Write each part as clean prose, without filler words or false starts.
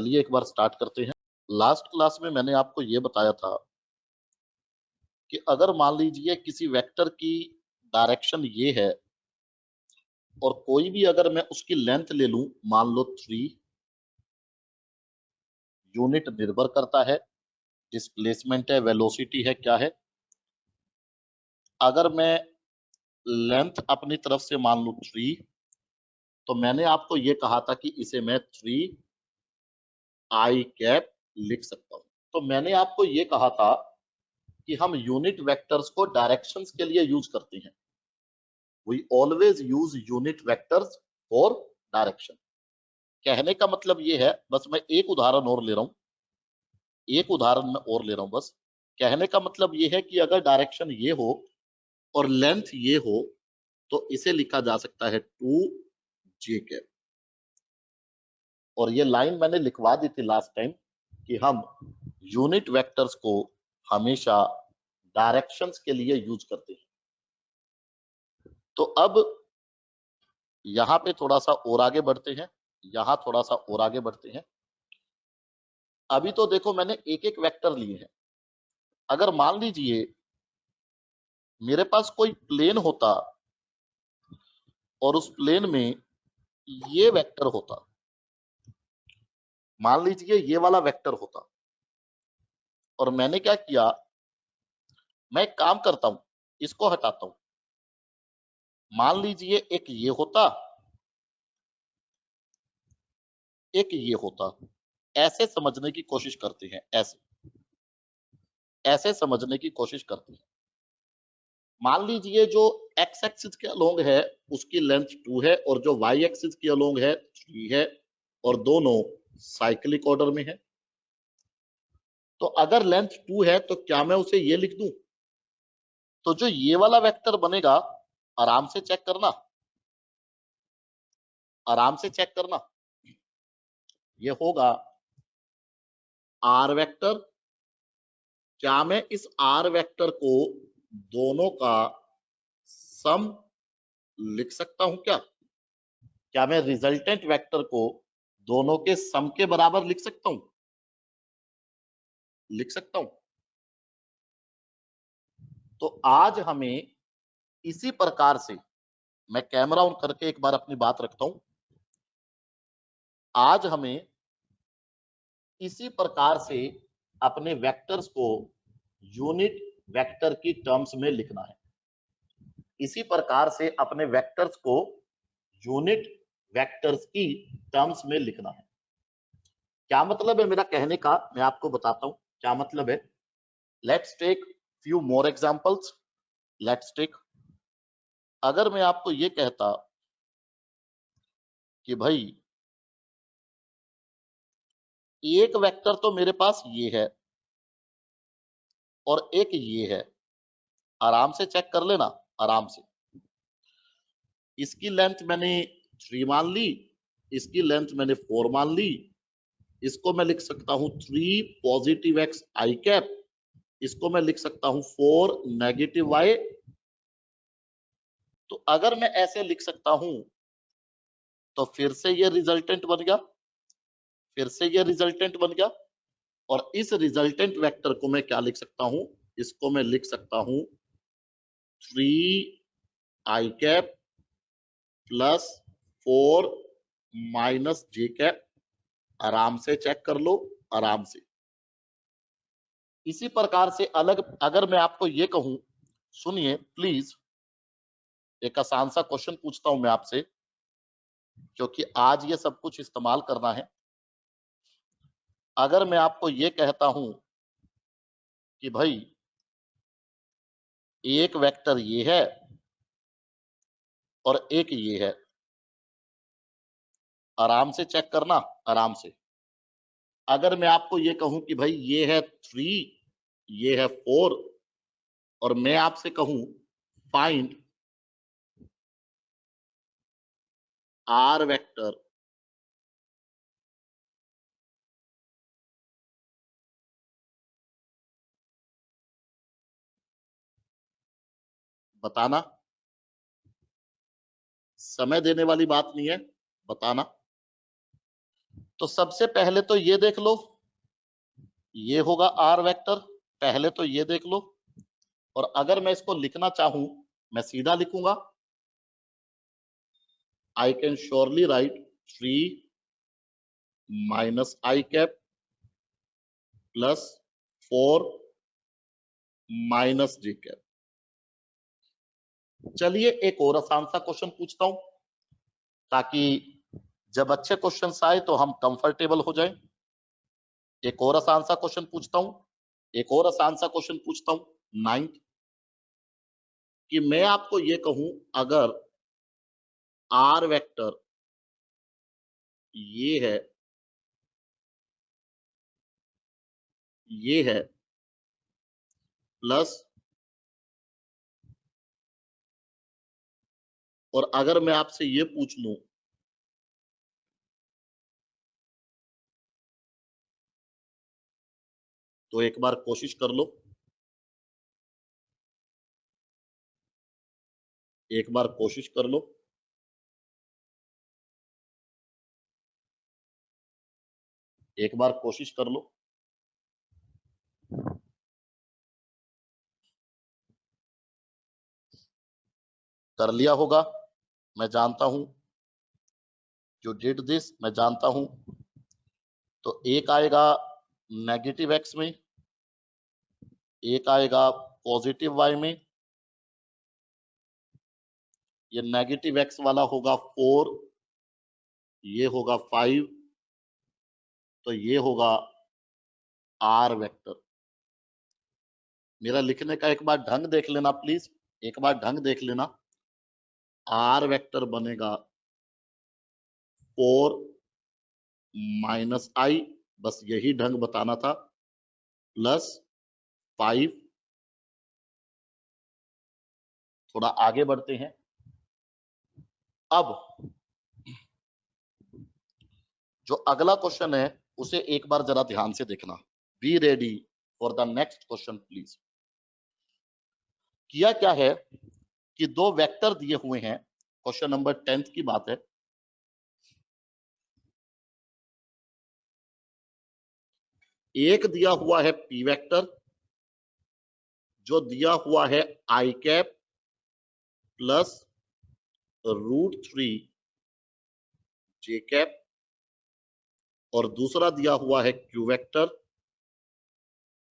चलिए एक बार स्टार्ट करते हैं। लास्ट क्लास में मैंने आपको ये बताया था कि अगर मान लीजिए किसी वेक्टर की डायरेक्शन ये है और कोई भी अगर मैं उसकी लेंथ ले लूं, मान लो 3, यूनिट निर्भर करता है, डिस्प्लेसमेंट है, वेलोसिटी है, क्या है। अगर मैं लेंथ अपनी तरफ से मान लूं 3, तो मैंने आपको ये कहा था कि इसे मैं 3 i कैप लिख सकता हूं। तो मैंने आपको ये कहा था कि हम यूनिट वेक्टर्स को डायरेक्शंस के लिए यूज करते हैं। We always use unit vectors for direction. कहने का मतलब ये है, बस मैं एक उदाहरण और ले रहा हूं, एक उदाहरण मैं और ले रहा हूं बस। कहने का मतलब ये है कि अगर डायरेक्शन ये हो और लेंथ ये हो तो इसे लिखा जा सकता है 2j कैप। और ये लाइन मैंने लिखवा दी थी लास्ट टाइम कि हम यूनिट वेक्टर्स को हमेशा डायरेक्शंस के लिए यूज करते हैं। तो अब यहां पे थोड़ा सा और आगे बढ़ते हैं, यहां थोड़ा सा और आगे बढ़ते हैं। अभी तो देखो मैंने एक एक वेक्टर लिए हैं। अगर मान लीजिए मेरे पास कोई प्लेन होता और उस प्लेन में ये वेक्टर होता, मान लीजिए ये वाला वेक्टर होता, और मैंने क्या किया, मैं एक काम करता हूं, इसको हटाता हूं। मान लीजिए एक ये होता, एक ये होता। ऐसे समझने की कोशिश करते हैं, ऐसे ऐसे समझने की कोशिश करते हैं। मान लीजिए जो एक्स एक्सिस के अलोंग है उसकी लेंथ 2 है और जो वाई एक्सिस के अलोंग है 3 है, और दोनों साइक्लिक ऑर्डर में है। तो अगर लेंथ 2 है तो क्या मैं उसे ये लिख दूं? तो जो ये वाला वेक्टर बनेगा, आराम से चेक करना, आराम से चेक करना, ये होगा आर वेक्टर। क्या मैं इस आर वेक्टर को दोनों का सम लिख सकता हूं क्या? क्या मैं रिजल्टेंट वेक्टर को दोनों के सम के बराबर लिख सकता हूं? लिख सकता हूं। तो आज हमें इसी प्रकार से, मैं कैमरा ऑन करके एक बार अपनी बात रखता हूं, आज हमें इसी प्रकार से अपने वेक्टर्स को यूनिट वेक्टर की टर्म्स में लिखना है। इसी प्रकार से अपने वेक्टर्स को यूनिट वेक्टर्स की टर्म्स में लिखना है। क्या मतलब है मेरा कहने का, मैं आपको बताता हूं क्या मतलब है। Let's take few more examples. Let's take, अगर मैं आपको ये कहता कि भाई एक वेक्टर तो मेरे पास ये है और एक ये है, आराम से चेक कर लेना, आराम से। इसकी लेंथ मैंने 3 मान ली, इसकी लेंथ मैंने 4 मान ली। इसको मैं लिख सकता हूं 3 पॉजिटिव एक्स आई कैप, इसको मैं लिख सकता हूं 4 नेगेटिव वाई। तो अगर मैं ऐसे लिख सकता हूं तो फिर से ये रिजल्टेंट बन गया, फिर से ये रिजल्टेंट बन गया। और इस रिजल्टेंट वेक्टर को मैं क्या लिख सकता हूं, इसको मैं लिख सकता हूं 3 i cap plus 4 minus J cap. आराम से चेक कर लो, आराम से। इसी प्रकार से अलग, अगर मैं आपको ये कहूं, सुनिए प्लीज, एक आसान सा क्वेश्चन पूछता हूं मैं आपसे, क्योंकि आज ये सब कुछ इस्तेमाल करना है। अगर मैं आपको ये कहता हूं कि भाई एक वेक्टर ये है और एक ये है, आराम से चेक करना, आराम से। अगर मैं आपको ये कहूं कि भाई ये है 3, ये है 4, और मैं आपसे कहूं फाइंड आर वेक्टर, बताना। समय देने वाली बात नहीं है, बताना। तो सबसे पहले तो ये देख लो, ये होगा आर वेक्टर, पहले तो ये देख लो। और अगर मैं इसको लिखना चाहूं, मैं सीधा लिखूंगा, I can surely right 3 minus I cap plus 4 minus J cap. चलिए एक और आसान सा क्वेश्चन पूछता हूं, ताकि जब अच्छे क्वेश्चन आए तो हम कंफर्टेबल हो जाएं। एक और आसान सा क्वेश्चन पूछता हूं, एक और आसान सा क्वेश्चन पूछता हूं 9th, कि मैं आपको ये कहूं, अगर आर वेक्टर ये है प्लस, और अगर मैं आपसे ये पूछ लूं तो एक बार कोशिश कर लो, एक बार कोशिश कर लो। एक बार कोशिश कर लो। कर लिया होगा, मैं जानता हूं, जो डिड दिस मैं जानता हूं। तो एक आएगा नेगेटिव एक्स में, एक आएगा पॉजिटिव वाई में। ये नेगेटिव एक्स वाला होगा 4, ये होगा 5, तो ये होगा आर वेक्टर। मेरा लिखने का एक बार ढंग देख लेना प्लीज, एक बार ढंग देख लेना। आर वेक्टर बनेगा 4 माइनस आई, बस यही ढंग बताना था, प्लस 5। थोड़ा आगे बढ़ते हैं। अब जो अगला क्वेश्चन है उसे एक बार जरा ध्यान से देखना। Be ready for the next question please. किया क्या है कि दो वेक्टर दिए हुए हैं, क्वेश्चन नंबर 10 की बात है। एक दिया हुआ है पी वेक्टर, जो दिया हुआ है i cap plus √3 j cap, और दूसरा दिया हुआ है क्यू वेक्टर,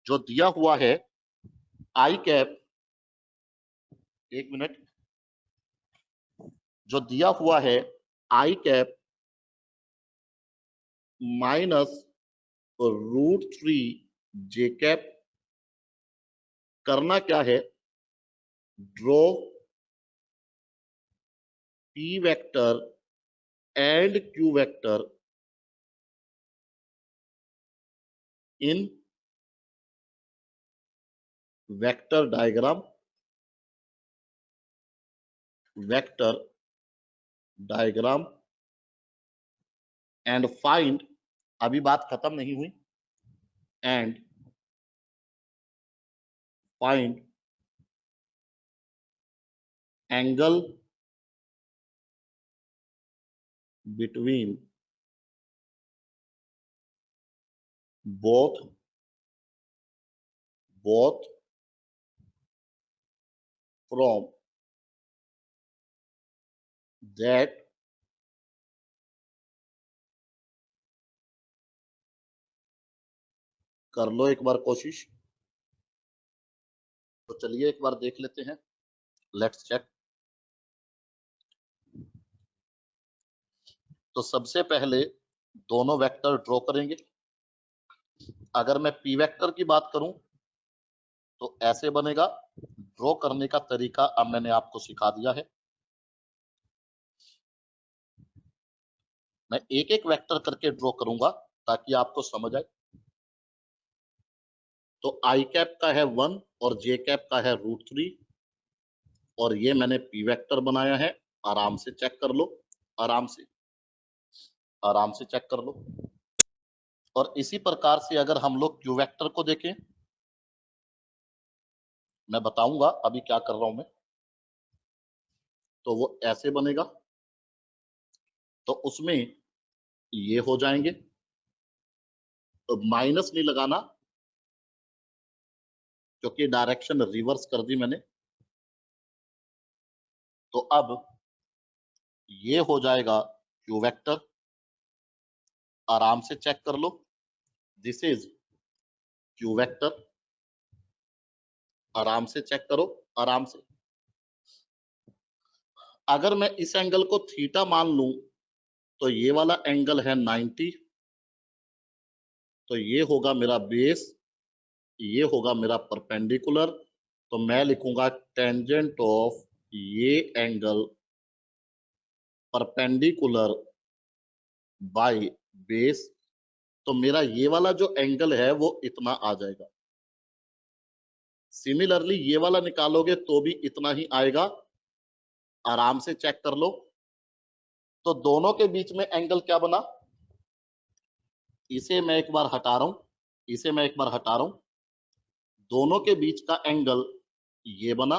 जो दिया हुआ है आई कैप, एक मिनट, जो दिया हुआ है i cap minus √3 j cap. करना क्या है, draw P vector and Q vector in vector diagram, vector diagram, and find, अभी बात खत्म नहीं हुई, and find angle between both from that कर लो एक बार कोशिश। तो चलिए एक बार देख लेते हैं, लेट्स चेक। तो सबसे पहले दोनों वेक्टर ड्रॉ करेंगे। अगर मैं पी वेक्टर की बात करूं तो ऐसे बनेगा। ड्रॉ करने का तरीका अब मैंने आपको सिखा दिया है। मैं एक एक वेक्टर करके ड्रॉ करूंगा ताकि आपको समझ आए। तो आई कैप का है 1 और जे कैप का है √3, और ये मैंने पी वेक्टर बनाया है। आराम से चेक कर लो, आराम से, आराम से चेक कर लो। और इसी प्रकार से अगर हम लोग क्यू वेक्टर को देखें, मैं बताऊंगा अभी क्या कर रहा हूं मैं। तो वो ऐसे बनेगा। तो उसमें ये हो जाएंगे, माइनस नहीं लगाना क्योंकि डायरेक्शन रिवर्स कर दी मैंने। तो अब ये हो जाएगा क्यू वेक्टर, आराम से चेक कर लो, दिस इज क्यू वेक्टर, आराम से चेक करो, आराम से। अगर मैं इस एंगल को थीटा मान लूं तो ये वाला एंगल है 90, तो ये होगा मेरा बेस, ये होगा मेरा परपेंडिकुलर, तो मैं लिखूंगा टेंजेंट ऑफ ये एंगल परपेंडिकुलर बाय बेस, तो मेरा ये वाला जो एंगल है वो इतना आ जाएगा। सिमिलरली ये वाला निकालोगे तो भी इतना ही आएगा, आराम से चेक कर लो। तो दोनों के बीच में एंगल क्या बना, इसे मैं एक बार हटा रहा हूं, इसे मैं एक बार हटा रहा हूं, दोनों के बीच का एंगल ये बना,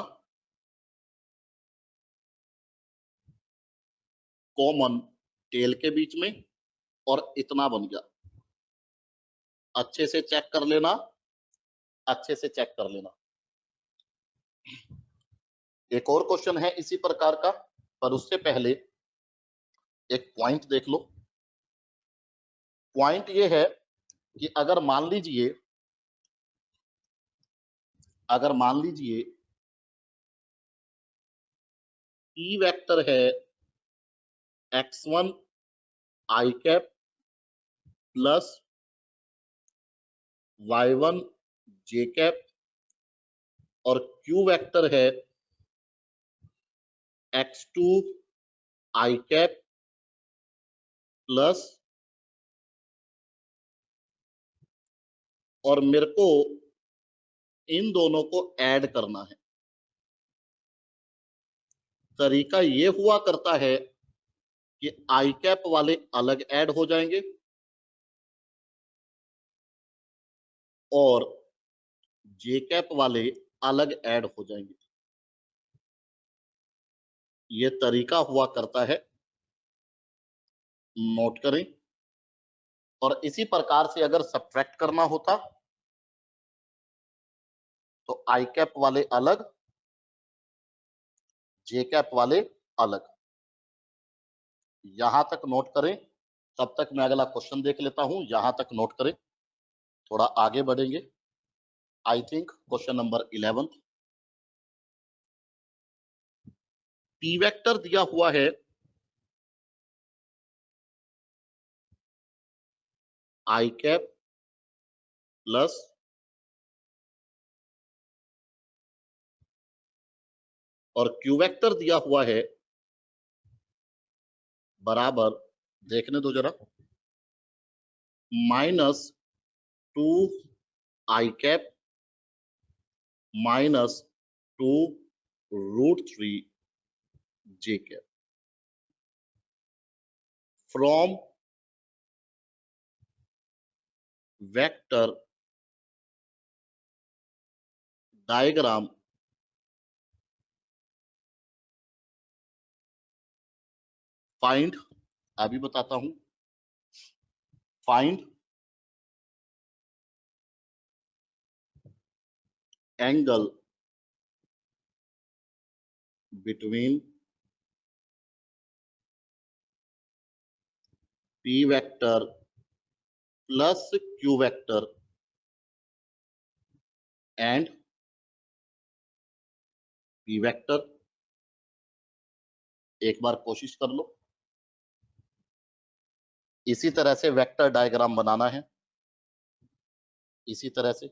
कॉमन टेल के बीच में, और इतना बन गया। अच्छे से चेक कर लेना, अच्छे से चेक कर लेना। एक और क्वेश्चन है इसी प्रकार का, पर उससे पहले एक पॉइंट देख लो। पॉइंट ये है कि अगर मान लीजिए ई वेक्टर है x1 i cap plus y1 j cap, और q वेक्टर है x2 i कैप प्लस, और मेरे को इन दोनों को ऐड करना है। तरीका ये हुआ करता है कि आई कैप वाले अलग ऐड हो जाएंगे और जे कैप वाले अलग ऐड हो जाएंगे। ये तरीका हुआ करता है, नोट करें। और इसी प्रकार से अगर सब्ट्रैक्ट करना होता तो आई कैप वाले अलग, जे कैप वाले अलग। यहां तक नोट करें, तब तक मैं अगला क्वेश्चन देख लेता हूं। यहां तक नोट करें, थोड़ा आगे बढ़ेंगे। I think question number 11। P vector दिया हुआ है आई कैप प्लस और क्यू वेक्टर दिया हुआ है बराबर, देखने दो जरा, -2 i cap -2 √3 j cap. From vector diagram find, अभी बताता हूं, find angle between P vector plus Q vector and P vector. एक बार कोशिश कर लो, इसी तरह से वेक्टर डायग्राम बनाना है, इसी तरह से।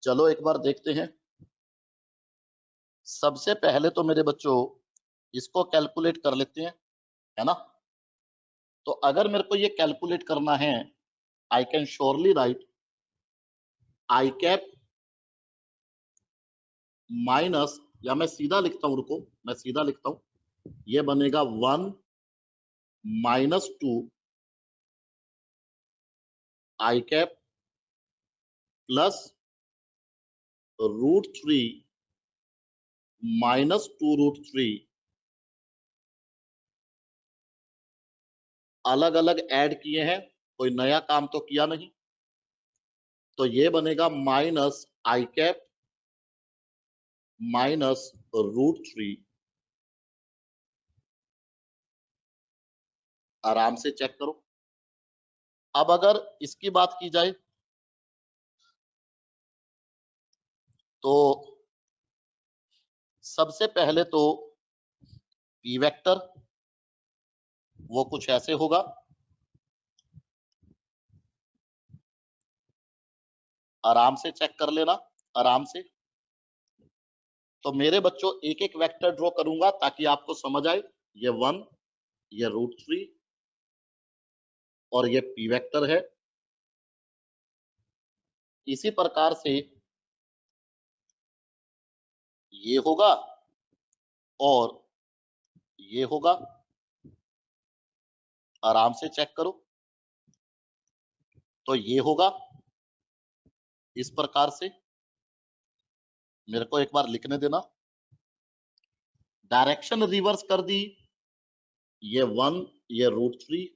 चलो एक बार देखते हैं। सबसे पहले तो मेरे बच्चों इसको कैलकुलेट कर लेते हैं, है ना। तो अगर मेरे को ये कैलकुलेट करना है, I can surely right I cap minus, या मैं सीधा लिखता हूं, रुको मैं सीधा लिखता हूं, ये बनेगा 1 -2 आई कैप प्लस √3 -2 √3, अलग अलग ऐड किए हैं कोई नया काम तो किया नहीं, तो ये बनेगा माइनस आई कैप माइनस √3। आराम से चेक करो। अब अगर इसकी बात की जाए तो सबसे पहले तो पी वेक्टर वो कुछ ऐसे होगा, आराम से चेक कर लेना, आराम से। तो मेरे बच्चों एक एक वेक्टर ड्रॉ करूंगा ताकि आपको समझ आए। ये 1, ये √3 और ये पी वेक्टर है। इसी प्रकार से ये होगा और ये होगा, आराम से चेक करो। तो ये होगा इस प्रकार से। मेरे को एक बार लिखने देना। डायरेक्शन रिवर्स कर दी, ये 1, ये √3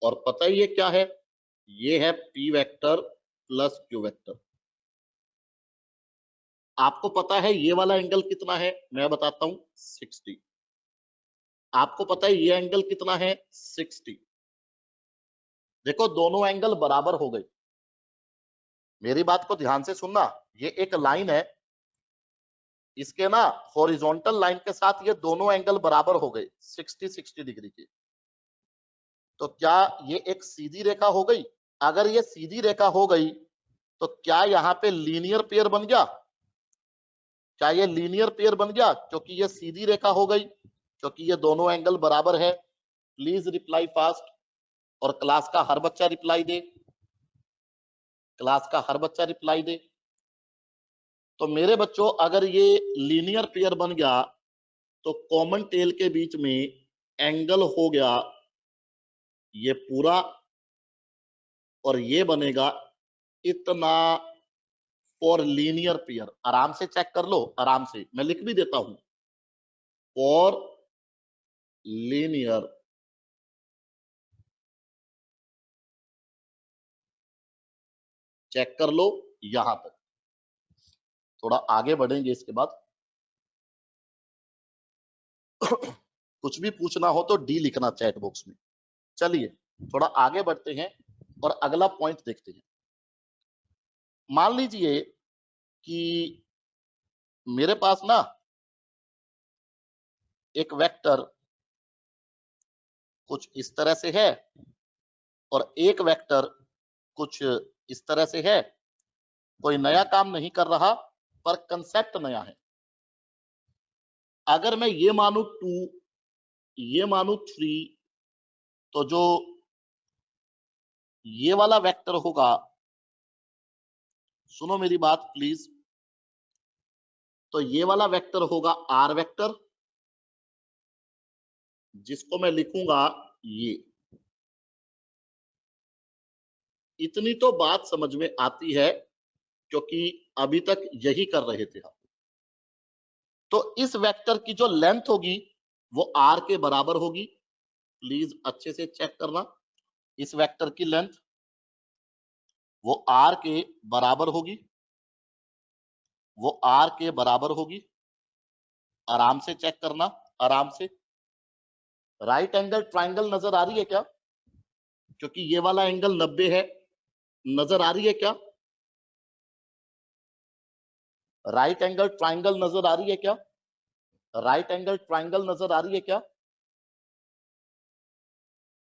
और पता ही ये क्या है, ये है P vector plus Q vector. आपको पता है ये वाला एंगल कितना है, मैं बताता हूं 60। आपको पता है ये एंगल कितना है 60। देखो दोनों एंगल बराबर हो गए। मेरी बात को ध्यान से सुनना, ये एक लाइन है, इसके ना हॉरिजॉन्टल लाइन के साथ ये दोनों एंगल बराबर हो गए 60 डिग्री के। तो क्या ये एक सीधी रेखा हो गई? अगर ये सीधी रेखा हो गई तो क्या यहाँ पे लीनियर पेयर बन गया? क्या ये लीनियर पेयर बन गया क्योंकि ये सीधी रेखा हो गई, क्योंकि ये दोनों एंगल बराबर है? प्लीज रिप्लाई फास्ट और क्लास का हर बच्चा रिप्लाई दे, क्लास का हर बच्चा रिप्लाई दे। तो मेरे बच्चों अगर ये लीनियर पेयर बन गया तो कॉमन टेल के बीच में एंगल हो गया ये पूरा और ये बनेगा इतना फॉर लीनियर पेयर। आराम से चेक कर लो, आराम से मैं लिख भी देता हूं, फॉर लीनियर चेक कर लो यहां तक। थोड़ा आगे बढ़ेंगे इसके बाद। कुछ भी पूछना हो तो डी लिखना चैट बॉक्स में। चलिए थोड़ा आगे बढ़ते हैं और अगला पॉइंट देखते हैं। मान लीजिए कि मेरे पास ना एक वेक्टर कुछ इस तरह से है और एक वेक्टर कुछ इस तरह से है। कोई नया काम नहीं कर रहा पर कंसेप्ट नया है। अगर मैं ये मानू 2, ये मानू 3, तो जो ये वाला वेक्टर होगा, सुनो मेरी बात प्लीज, तो ये वाला वेक्टर होगा आर वेक्टर, जिसको मैं लिखूंगा ये। इतनी तो बात समझ में आती है क्योंकि अभी तक यही कर रहे थे हम। तो इस वेक्टर की जो लेंथ होगी वो आर के बराबर होगी। प्लीज अच्छे से चेक करना, इस वेक्टर की लेंथ वो आर के बराबर होगी, वो आर के बराबर होगी। आराम से चेक करना, आराम से। राइट एंगल ट्राइंगल नजर आ रही है क्या? क्योंकि ये वाला एंगल 90 है, नजर आ रही है क्या? राइट एंगल ट्राइंगल नजर आ रही है क्या? राइट एंगल ट्राइंगल नजर आ रही है क्या?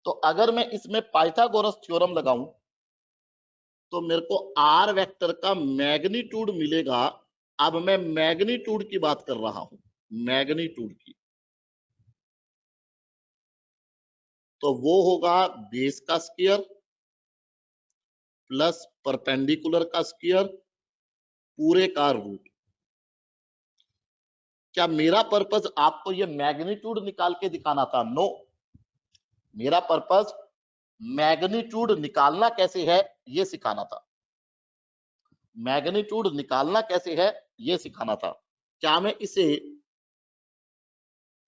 तो अगर मैं इसमें पाइथागोरस थ्योरम लगाऊं तो मेरे को आर वेक्टर का मैग्नीट्यूड मिलेगा। अब मैं मैग्नीट्यूड की बात कर रहा हूं, मैग्नीट्यूड की। तो वो होगा बेस का स्क्वायर प्लस परपेंडिकुलर का स्क्वायर पूरे का रूट। क्या मेरा पर्पस आपको ये मैग्नीट्यूड निकाल के दिखाना था? नो, मेरा पर्पस मैग्नीट्यूड निकालना कैसे है ये सिखाना था। मैग्नीट्यूड निकालना कैसे है ये सिखाना था। क्या मैं इसे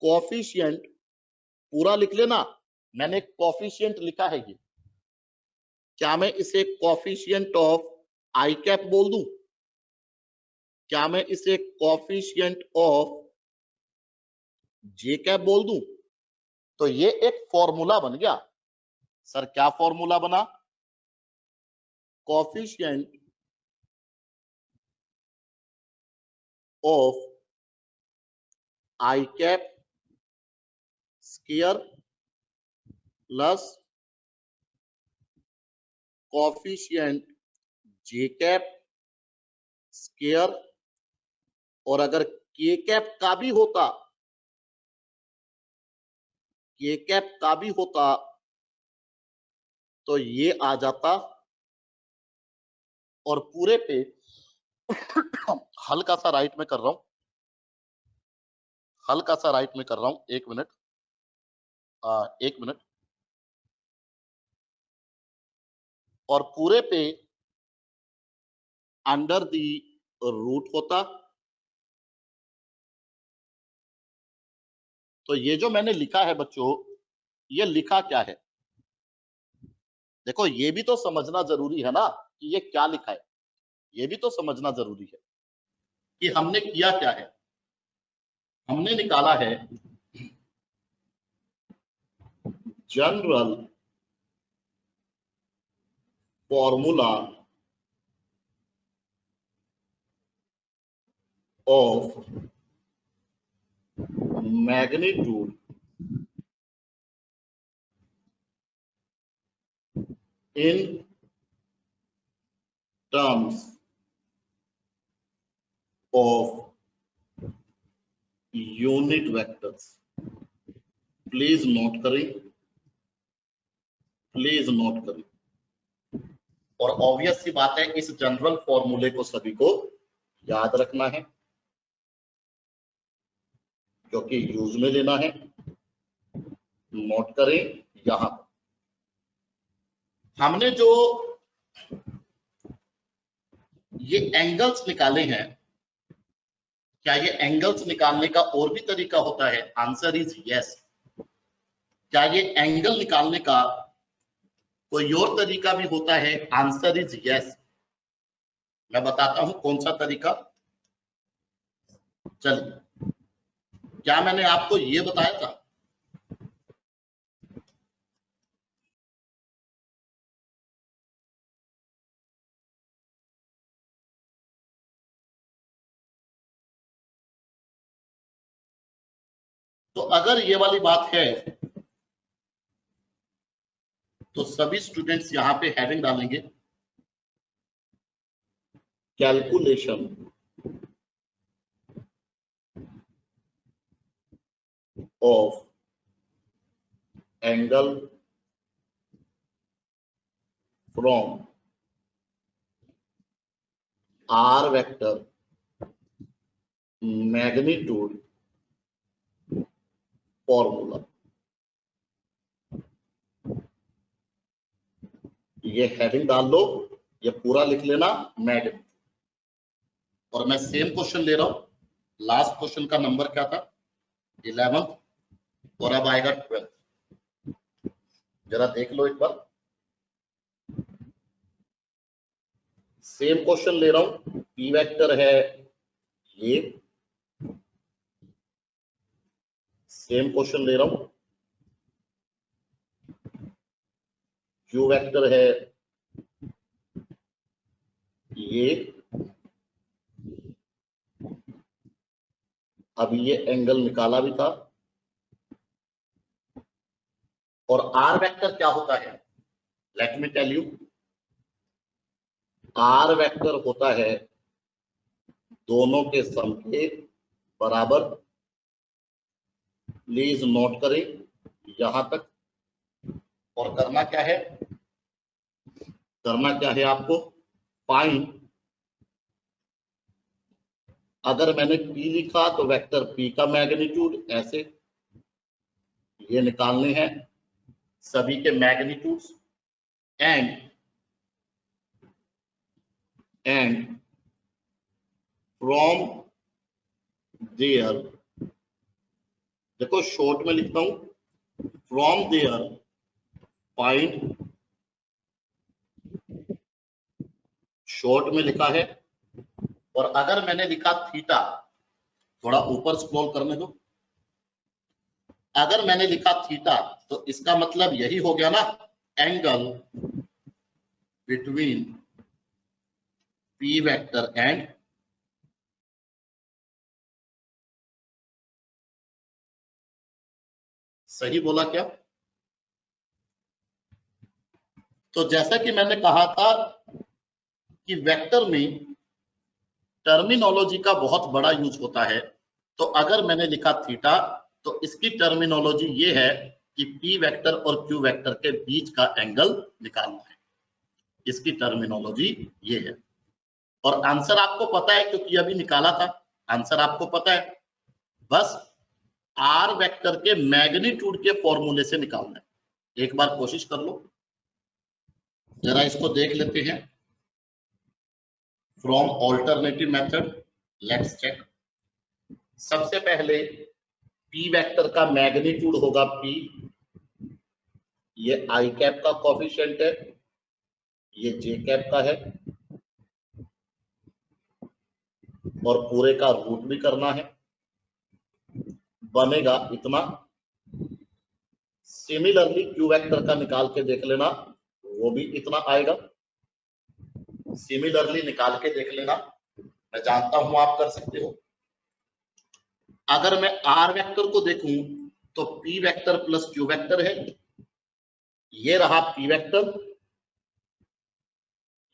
कोफिशिएंट पूरा लिख लेना? मैंने कोफिशिएंट लिखा है ये, क्या मैं इसे कोफिशिएंट ऑफ आई कैप बोल दूं? क्या मैं इसे कोफिशिएंट ऑफ जे कैप बोल दूं? तो ये एक फॉर्मूला बन गया। सर क्या फॉर्मूला बना? Coefficient of I cap square plus coefficient J cap square, और अगर के कैप का भी होता, के कैप का भी होता तो ये आ जाता, और पूरे पे हल्का सा राइट में कर रहा हूं, हल्का सा राइट में कर रहा हूं, एक मिनट, एक मिनट, और पूरे पे अंडर दी रूट होता। तो ये जो मैंने लिखा है बच्चों, ये लिखा क्या है? देखो ये भी तो समझना जरूरी है ना कि ये क्या लिखा है, ये भी तो समझना जरूरी है कि हमने किया क्या है। हमने निकाला है general formula of magnitude in terms of unit vectors। Please note करें, प्लीज नोट करें। और ऑब्वियस सी बात है, इस जनरल फॉर्मूले को सभी को याद रखना है, क्योंकि यूज में लेना है। नोट करें, यहां हमने जो ये एंगल्स निकाले हैं, क्या ये एंगल्स निकालने का और भी तरीका होता है? Answer is yes. क्या ये एंगल निकालने का कोई और तरीका भी होता है? Answer is yes. मैं बताता हूं कौन सा तरीका। चलिए, क्या मैंने आपको ये बताया था? तो अगर ये वाली बात है तो सभी स्टूडेंट्स यहां पे हेडिंग डालेंगे, calculation of angle from R vector magnitude formula. ये हेडिंग डाल लो, ये पूरा लिख लेना मैग्नीट्यूड। और मैं सेम क्वेश्चन ले रहा हूं। लास्ट क्वेश्चन का नंबर क्या था? 11th, और अब आएगा 12th। जरा देख लो एक बार। सेम क्वेश्चन ले रहा हूं, पी वेक्टर है ये, सेम क्वेश्चन ले रहा हूं, क्यू वेक्टर है ये, अभी ये एंगल निकाला भी था। और आर वेक्टर क्या होता है? Let me tell you. R vector होता है दोनों के सम के बराबर। प्लीज नोट करें यहां तक। और करना क्या है? करना क्या है आपको? फाइंड, अगर मैंने P लिखा तो वेक्टर P का मैग्नीट्यूड, ऐसे ये निकालने हैं सभी के मैग्नीट्यूड्स। एंड फ्रॉम देयर, देखो शॉर्ट में लिखता हूं, फ्रॉम देयर फाइंड शॉर्ट में लिखा है। और अगर मैंने लिखा थीटा, थोड़ा ऊपर स्क्रॉल करने दो, अगर मैंने लिखा थीटा तो इसका मतलब यही हो गया ना, angle between P vector and सही बोला क्या? तो जैसा कि मैंने कहा था कि वेक्टर में टर्मिनोलॉजी का बहुत बड़ा यूज होता है। तो अगर मैंने लिखा थीटा तो इसकी टर्मिनोलॉजी ये है कि पी वेक्टर और क्यू वेक्टर के बीच का एंगल निकालना है, इसकी टर्मिनोलॉजी ये है। और आंसर आपको पता है क्योंकि अभी निकाला था, आंसर आपको पता है, बस आर वेक्टर के मैग्नीट्यूड के फॉर्मूले से निकालना है। एक बार कोशिश कर लो, जरा इसको देख लेते हैं from alternative method. Let's check. सबसे पहले पी वेक्टर का मैग्नीट्यूड होगा पी, ये आई कैप का कोफिशिएंट है, ये जे कैप का है, और पूरे का रूट भी करना है, बनेगा इतना। सिमिलरली क्यू वेक्टर का निकाल के देख लेना, वो भी इतना आएगा। सिमिलरली निकाल के देख लेना, मैं जानता हूं आप कर सकते हो। अगर मैं आर वेक्टर को देखूं तो P vector plus Q vector है, ये रहा पी वेक्टर,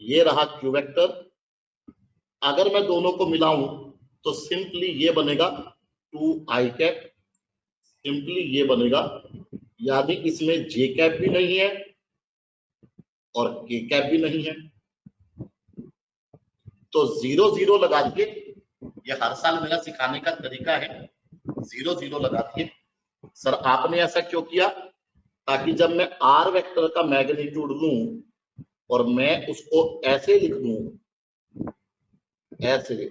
ये रहा क्यू वेक्टर। अगर मैं दोनों को मिलाऊं तो सिंपली ये बनेगा 2i कैप, सिंपली ये बनेगा, यानी इसमें जे कैप भी नहीं है और के कैप भी नहीं है। तो 0 0 लगा दिए, ये हर साल मेरा सिखाने का तरीका है, 0 0 लगा दिए। सर आपने ऐसा क्यों किया? ताकि जब मैं आर वेक्टर का मैग्नीट्यूड लूं और मैं उसको ऐसे लिख दूं, ऐसे,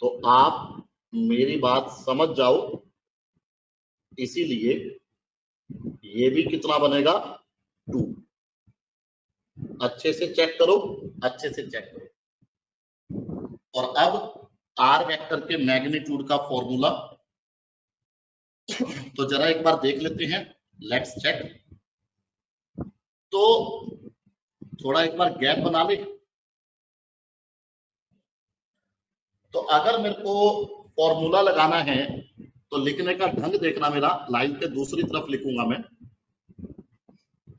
तो आप मेरी बात समझ जाओ। इसीलिए ये भी कितना बनेगा, 2। अच्छे से चेक करो, अच्छे से चेक करो। और अब आर वेक्टर के मैग्नीट्यूड का फॉर्मूला तो जरा एक बार देख लेते हैं, लेट्स चेक। तो थोड़ा एक बार गैप बना ले। तो अगर मेरे को फॉर्मूला लगाना है तो लिखने का ढंग देखना मेरा, लाइन के दूसरी तरफ लिखूंगा मैं,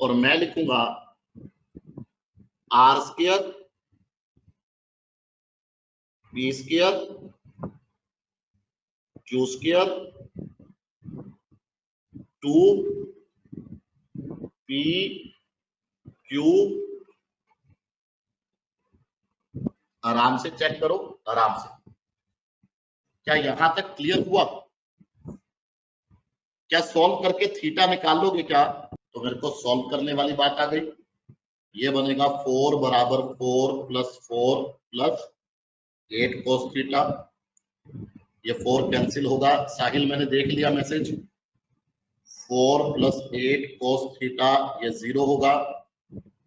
और मैं लिखूंगा R square B square Q square 2 P Q. आराम से चेक करो, आराम से। क्या यहां तक क्लियर हुआ? क्या सॉल्व करके थीटा निकाल लोगे क्या? तो मेरे को सॉल्व करने वाली बात आ गई। ये बनेगा 4 बराबर 4 प्लस 4 प्लस 8 कोस थीटा। ये 4 कैंसिल होगा, साहिल मैंने देख लिया मैसेज। 4 प्लस 8 कोस थीटा, ये 0 होगा।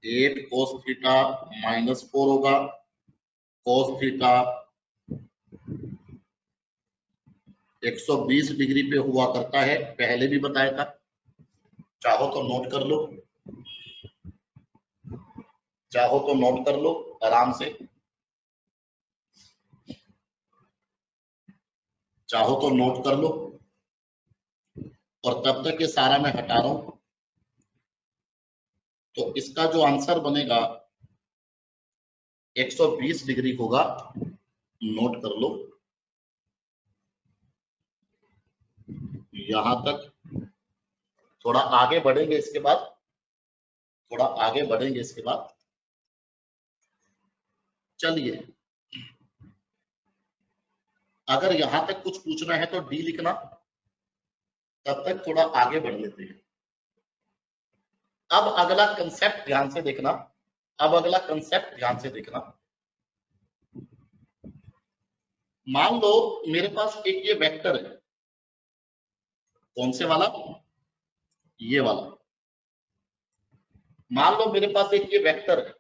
8 कोस थीटा माइनस 4 होगा। कोस थीटा 120 डिग्री पे हुआ करता है, पहले भी बताया था, चाहो तो नोट कर लो, चाहो तो नोट कर लो आराम से, चाहो तो नोट कर लो। और तब तक ये सारा मैं हटा रहा हूं। तो इसका जो आंसर बनेगा 120 डिग्री होगा, नोट कर लो। यहां तक थोड़ा आगे बढ़ेंगे इसके बाद, थोड़ा आगे बढ़ेंगे इसके बाद। चलिए, अगर यहां तक कुछ पूछना है तो डी लिखना, तब तक थोड़ा आगे बढ़ लेते हैं। अब अगला कंसेप्ट ध्यान से देखना, अब अगला कंसेप्ट ध्यान से देखना। मान लो मेरे पास एक ये वेक्टर है, कौन से वाला, ये वाला। मान लो मेरे पास एक ये वेक्टर है,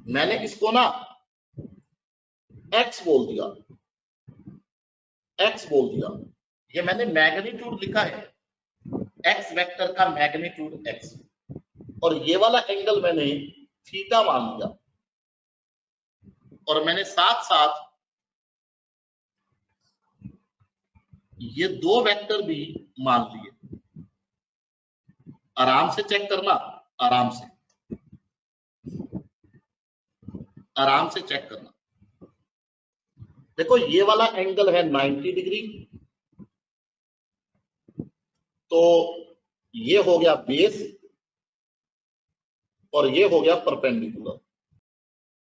मैंने इसको ना x बोल दिया, x बोल दिया, ये मैंने मैग्नीट्यूड लिखा है, x वेक्टर का मैग्नीट्यूड x, और ये वाला एंगल मैंने थीटा मान लिया, और मैंने साथ साथ ये दो वेक्टर भी मान लिए। आराम से चेक करना, आराम से, आराम से चेक करना। देखो ये वाला एंगल है 90 डिग्री, तो ये हो गया बेस और ये हो गया परपेंडिकुलर।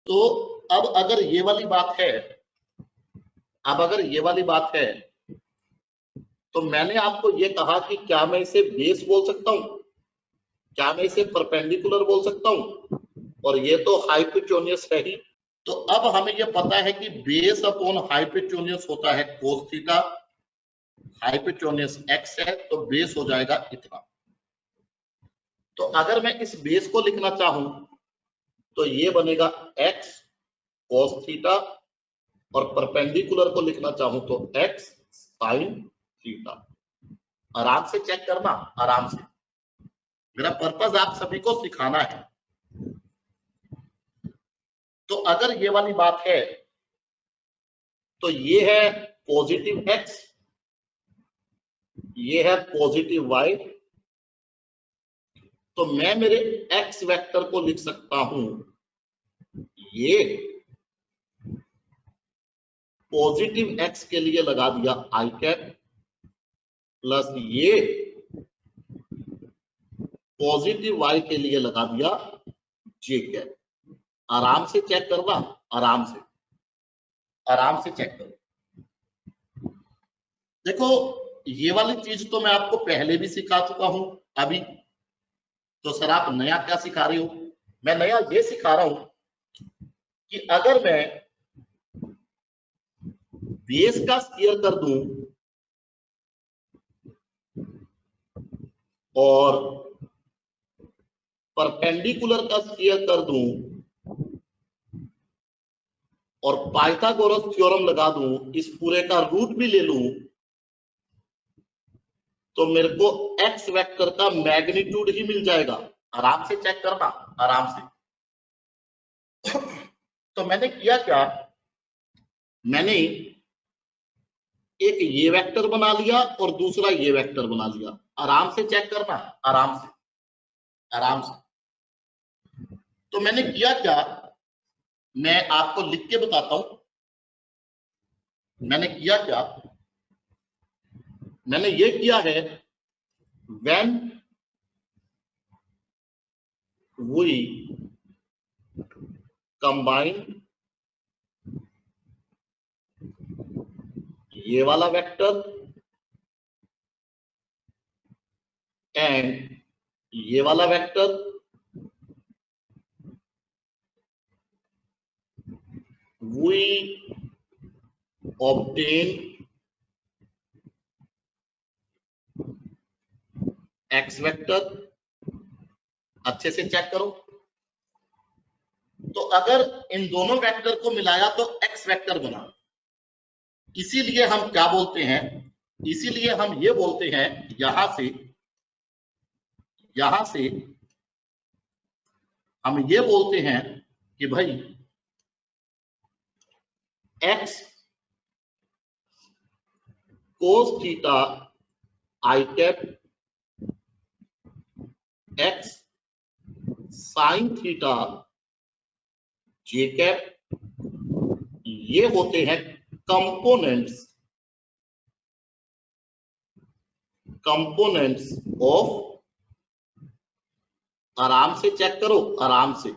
तो अब अगर ये वाली बात है, अब अगर ये वाली बात है, तो मैंने आपको ये कहा कि क्या मैं इसे बेस बोल सकता हूं, क्या मैं इसे परपेंडिकुलर बोल सकता हूं, और ये तो हाइपोटेन्यूज है ही। तो अब हमें ये पता है कि बेस अपॉन हाइपोटेन्यूज होता है cos थीटा, हाइपोटेन्यूज x है तो बेस हो जाएगा इतना। तो अगर मैं इस बेस को लिखना चाहूं तो ये बनेगा x cos थीटा, और परपेंडिकुलर को लिखना चाहूं तो x sin थीटा। आराम से चेक करना, आराम से, मेरा पर्पस आप सभी को सिखाना है। तो अगर ये वाली बात है तो ये है पॉजिटिव x, ये है पॉजिटिव y, तो मैं मेरे x वेक्टर को लिख सकता हूं, ये पॉजिटिव x के लिए लगा दिया i कैप, प्लस ये पॉजिटिव y के लिए लगा दिया j कैप। आराम से चेक करना, आराम से, आराम से चेक करो। देखो ये वाली चीज तो मैं आपको पहले भी सिखा चुका हूं, अभी तो सर आप नया क्या सिखा रहे हो? मैं नया ये सिखा रहा हूं कि अगर मैं बेस का स्क्वायर कर दूं और परपेंडिकुलर का स्क्वायर कर दूं और पाइथागोरस थ्योरम लगा दूं, इस पूरे का रूट भी ले लूं, तो मेरे को x वेक्टर का मैग्नीट्यूड ही मिल जाएगा। आराम से चेक करना, आराम से। तो मैंने किया क्या, मैंने एक ये वेक्टर बना लिया और दूसरा ये वेक्टर बना लिया। आराम से चेक करना, आराम से, आराम से। तो मैंने किया क्या, मैं आपको लिख के बताता हूं मैंने किया क्या। मैंने ये किया है, when we combine ये वाला वेक्टर एंड ये वाला vector, we obtain x vector. अच्छे से चेक करो। तो अगर इन दोनों वेक्टर को मिलाया तो x वेक्टर बना। इसीलिए हम क्या बोलते हैं, इसीलिए हम ये बोलते हैं, यहां से हम ये बोलते हैं कि भाई x cos theta i cap, x sin theta j cap, ये होते हैं कंपोनेंट्स ऑफ, आराम से चेक करो, आराम से,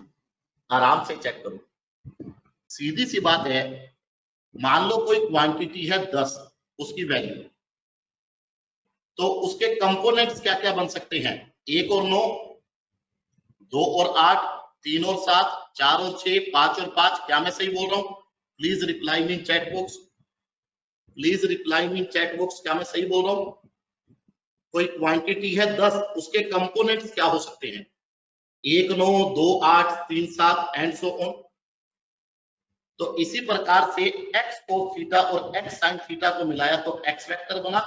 आराम से चेक करो। सीधी सी बात है, मान लो कोई क्वांटिटी है 10, उसकी वैल्यू, तो उसके कंपोनेंट्स क्या क्या बन सकते हैं, 1 और 9, 2 और 8, 3 और 7, 4 और 6, 5 और 5। क्या मैं सही बोल रहा हूं? Please reply in chat box, please reply in chat box, क्या मैं सही बोल रहा हूं? कोई क्वांटिटी है 10, उसके कंपोनेंट्स क्या हो सकते हैं? 1 9 2 8 3 7 एंड सो ऑन। तो इसी प्रकार से x cos थीटा और x sin थीटा को मिलाया तो x वेक्टर बना,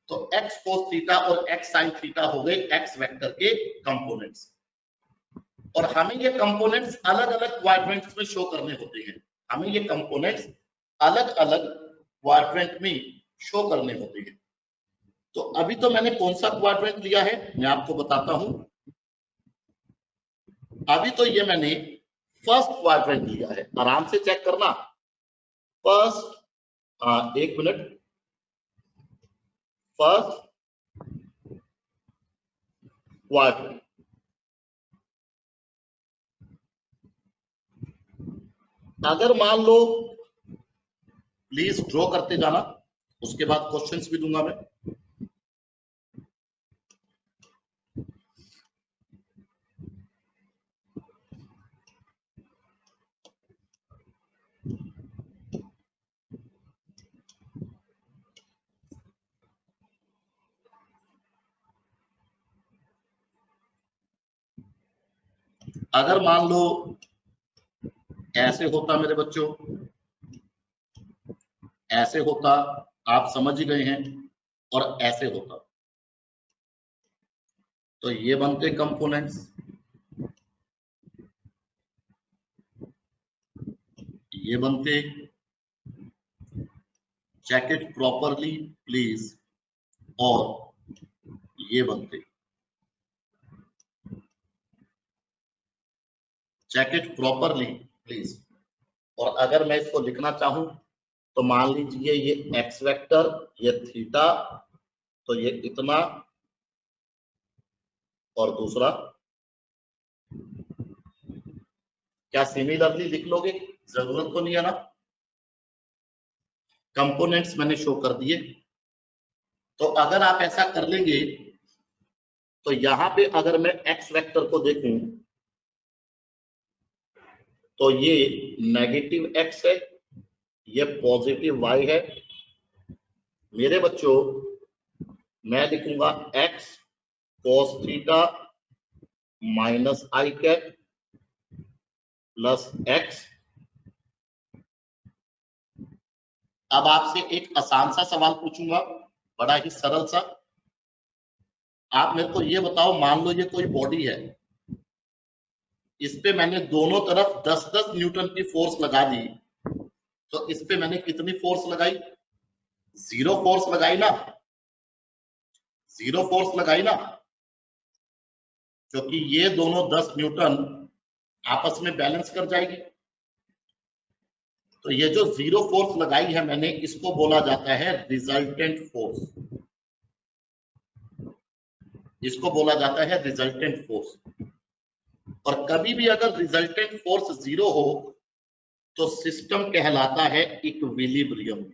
तो x cos थीटा और x sin थीटा हो गए x वेक्टर के कंपोनेंट्स। और हमें ये कंपोनेंट्स अलग अलग क्वाड्रेंट्स में शो करने होते हैं, हमें ये कंपोनेंट्स अलग अलग क्वाड्रेंट में शो करने होते हैं। तो अभी तो मैंने कौन सा क्वाड्रेंट लिया है मैं आपको बताता हूं। अभी तो ये मैंने फर्स्ट क्वाड्रेंट लिया है, आराम से चेक करना। फर्स्ट, एक मिनट, फर्स्ट क्वाड्रेंट। अगर मान लो, प्लीज ड्रॉ करते जाना, उसके बाद क्वेश्चंस भी दूंगा मैं। अगर मान लो ऐसे होता मेरे बच्चों, ऐसे होता, आप समझ ही गए हैं, और ऐसे होता, तो ये बनते कंपोनेंट्स, ये बनते, चेक इट प्रॉपरली प्लीज, और ये बनते, चेक इट प्रॉपरली प्लीज। और अगर मैं इसको लिखना चाहूं तो मान लीजिए ये एक्स वेक्टर, ये थीटा, तो ये इतना, और दूसरा, क्या सिमिलरली लिख लोगे? जरूरत तो नहीं है ना। कंपोनेंट्स मैंने शो कर दिए। तो अगर आप ऐसा कर लेंगे तो यहां पे अगर मैं एक्स वेक्टर को देखूं तो ये नेगेटिव एक्स है, ये पॉजिटिव वाई है। मेरे बच्चों मैं लिखूंगा एक्स cos थीटा माइनस आई कैप प्लस एक्स। अब आपसे एक आसान सा सवाल पूछूंगा, बड़ा ही सरल सा। आप मेरे को ये बताओ, मान लो ये कोई बॉडी है, इस पे मैंने दोनों तरफ 10-10 न्यूटन की फोर्स लगा दी, तो इस पे मैंने कितनी फोर्स लगाई? जीरो फोर्स लगाई ना, जीरो फोर्स लगाई ना, क्योंकि ये दोनों 10 न्यूटन आपस में बैलेंस कर जाएगी। तो ये जो जीरो फोर्स लगाई है मैंने, इसको बोला जाता है रिजल्टेंट फोर्स, इसको बोला जाता है रिजल्टेंट फोर्स। और कभी भी अगर रिजल्टेंट फोर्स जीरो हो तो सिस्टम कहलाता है इक्विलिब्रियम।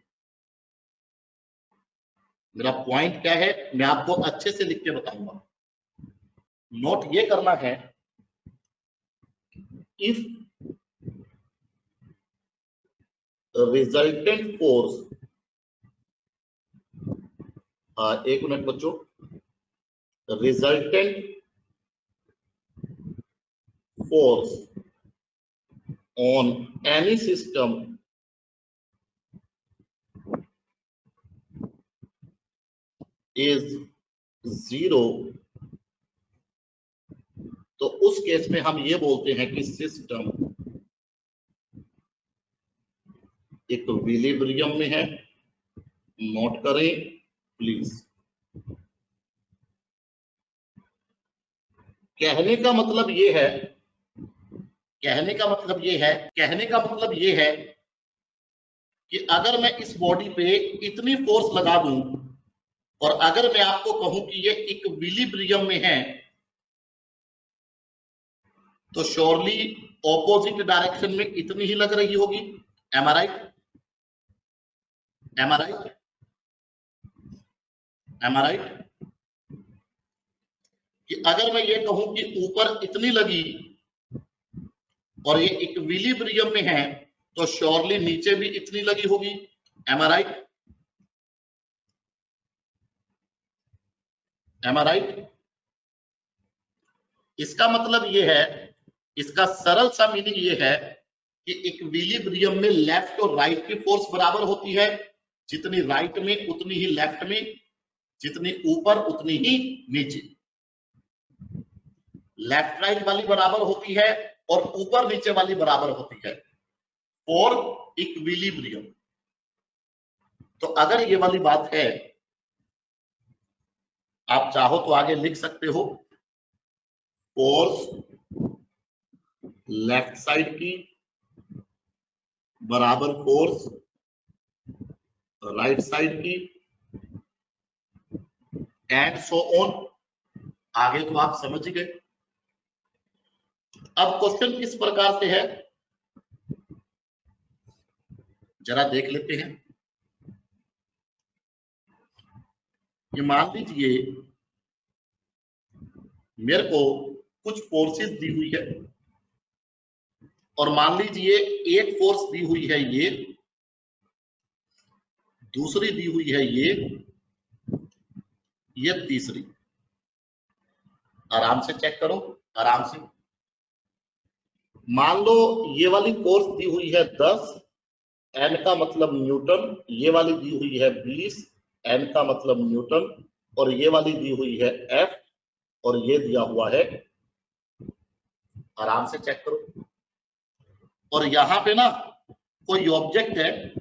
मेरा पॉइंट क्या है मैं आपको अच्छे से लिख के बताऊंगा। नोट ये करना है, इफ रिजल्टेंट फोर्स, एक मिनट बच्चों, resultant force on any system is zero, तो उस केस में हम ये बोलते हैं कि सिस्टम इक्विलिब्रियम में है। नोट करें प्लीज। कहने का मतलब ये है, कहने का मतलब ये है, कहने का मतलब ये है कि अगर मैं इस बॉडी पे इतनी फोर्स लगा दूं और अगर मैं आपको कहूं कि ये इक्विलिब्रियम में है, तो श्योरली ऑपोजिट डायरेक्शन में इतनी ही लग रही होगी। एम आई राइट? एम आई राइट? एम आई राइट? कि अगर मैं ये कहूं कि ऊपर इतनी लगी और ये इक्विलिब्रियम में है, तो श्योरली नीचे भी इतनी लगी होगी। एम आई राइट? एम आई राइट? इसका मतलब ये है, इसका सरल सा मीनिंग ये है कि इक्विलिब्रियम में लेफ्ट और राइट की फोर्स बराबर होती है, जितनी राइट में उतनी ही लेफ्ट में, जितनी ऊपर उतनी ही नीचे। लेफ्ट राइट वाली बराबर होती है और ऊपर नीचे वाली बराबर होती है फॉर इक्विलिब्रियम। तो अगर ये वाली बात है, आप चाहो तो आगे लिख सकते हो, फोर्स लेफ्ट साइड की बराबर फोर्स राइट साइड की, एंड सो ऑन। आगे तो आप समझ ही गए। अब क्वेश्चन किस प्रकार से है जरा देख लेते हैं। ये मान लीजिए मेरे को कुछ फोर्सेस दी हुई है, और मान लीजिए एक फोर्स दी हुई है ये, दूसरी दी हुई है ये तीसरी। आराम से चेक करो, आराम से। मान लो ये वाली फोर्स दी हुई है 10, एन का मतलब न्यूटन, ये वाली दी हुई है 20, एन का मतलब न्यूटन, और ये वाली दी हुई है एफ, और ये दिया हुआ है। आराम से चेक करो। और यहां पे ना कोई ऑब्जेक्ट है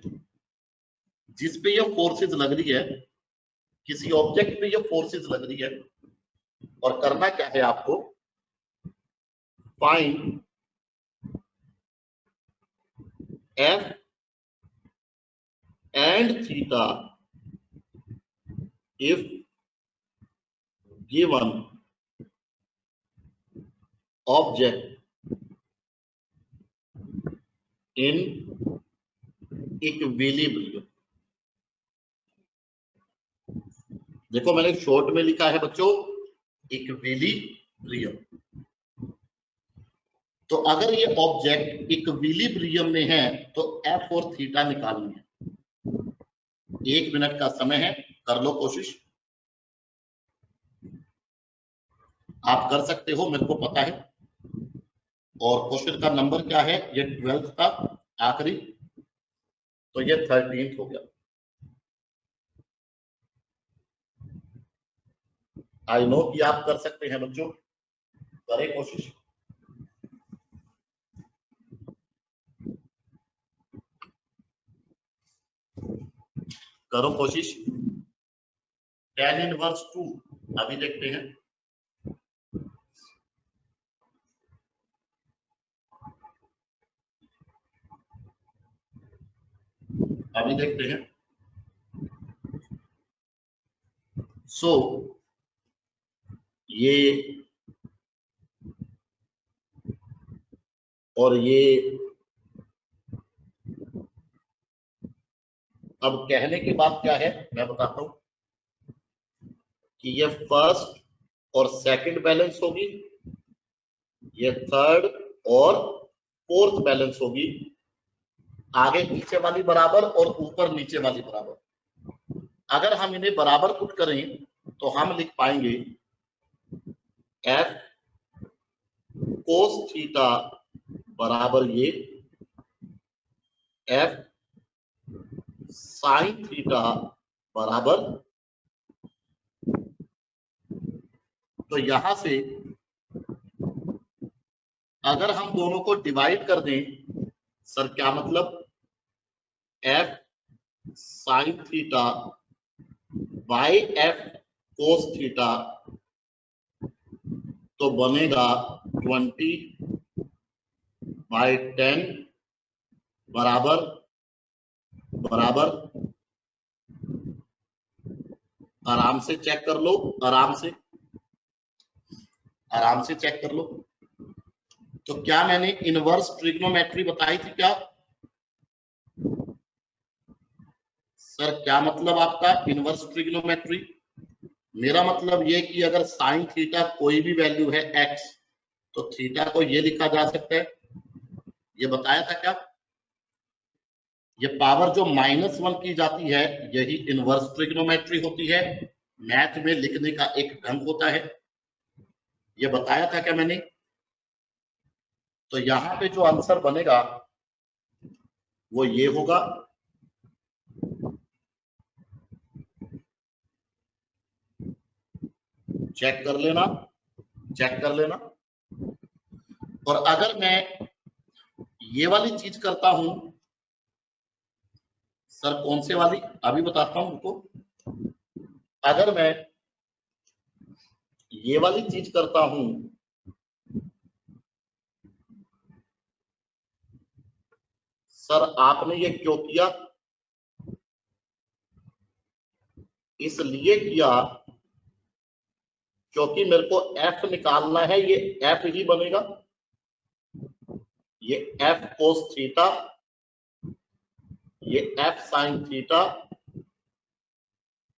जिसपे ये फोर्सेस लग रही है, किसी ऑब्जेक्ट पे ये फोर्सेस लग रही है, और करना क्या है आपको, find F and theta if given object in equilibrium। देखो मैंने शॉर्ट में लिखा है बच्चों इक्विलिब्रियम। तो अगर ये ऑब्जेक्ट इक्विलिब्रियम में है तो एफ और थीटा निकालनी है। 1 मिनट का समय है, कर लो कोशिश। आप कर सकते हो, मेरे को पता है। और क्वेश्चन का नंबर क्या है, ये 12th का आखिरी, तो ये 13th हो गया। आई नो कि आप कर सकते हैं बच्चों, करें कोशिश। करो कोशिश। tan इनवर्स 2 अभी देखते हैं। अभी देखते हैं। सो ये और ये, अब कहने की बात क्या है मैं बताता हूं कि ये फर्स्ट और सेकंड बैलेंस होगी, ये थर्ड और फोर्थ बैलेंस होगी, आगे नीचे वाली बराबर और ऊपर नीचे वाली बराबर। अगर हम इन्हें बराबर पुट करें तो हम लिख पाएंगे एफ कोस थीटा बराबर ये एफ साइन थीटा बराबर। तो यहां से अगर हम दोनों को डिवाइड कर दें, सर क्या मतलब, F sine theta by F cos theta, तो बनेगा 20/10 बराबर बराबर। आराम से चेक कर लो, आराम से चेक कर लो। तो क्या मैंने इनवर्स ट्रिग्नोमेट्री बताई थी क्या? सर क्या मतलब आपका इनवर्स ट्रिग्नोमेट्री? मेरा मतलब ये कि अगर साइन थीटा कोई भी वैल्यू है x, तो थीटा को ये लिखा जा सकता है, ये बताया था क्या? ये पावर जो -1 की जाती है यही इनवर्स ट्रिग्नोमेट्री होती है। मैथ में लिखने का एक ढंग होता है। ये बताया था क्या मैंने? तो यहां पे जो आंसर बनेगा वो ये होगा। चेक कर लेना, चेक कर लेना। और अगर मैं ये वाली चीज करता हूं, सर कौन से वाली, अभी बताता हूं उनको। अगर मैं ये वाली चीज करता हूं, सर आपने ये क्यों किया? इसलिए किया क्योंकि मेरे को एफ निकालना है, ये एफ ही बनेगा, ये एफ कोस थीटा, ये एफ साइन थीटा,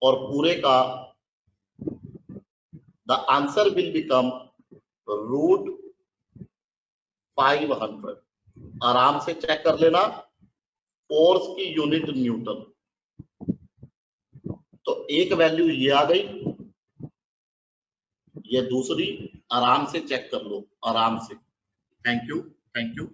और पूरे का the answer will become root 500। आराम से चेक कर लेना, फोर्स की यूनिट न्यूटन। तो एक वैल्यू ये आ गई, ये दूसरी, आराम से चेक कर लो, आराम से। Thank you, thank you.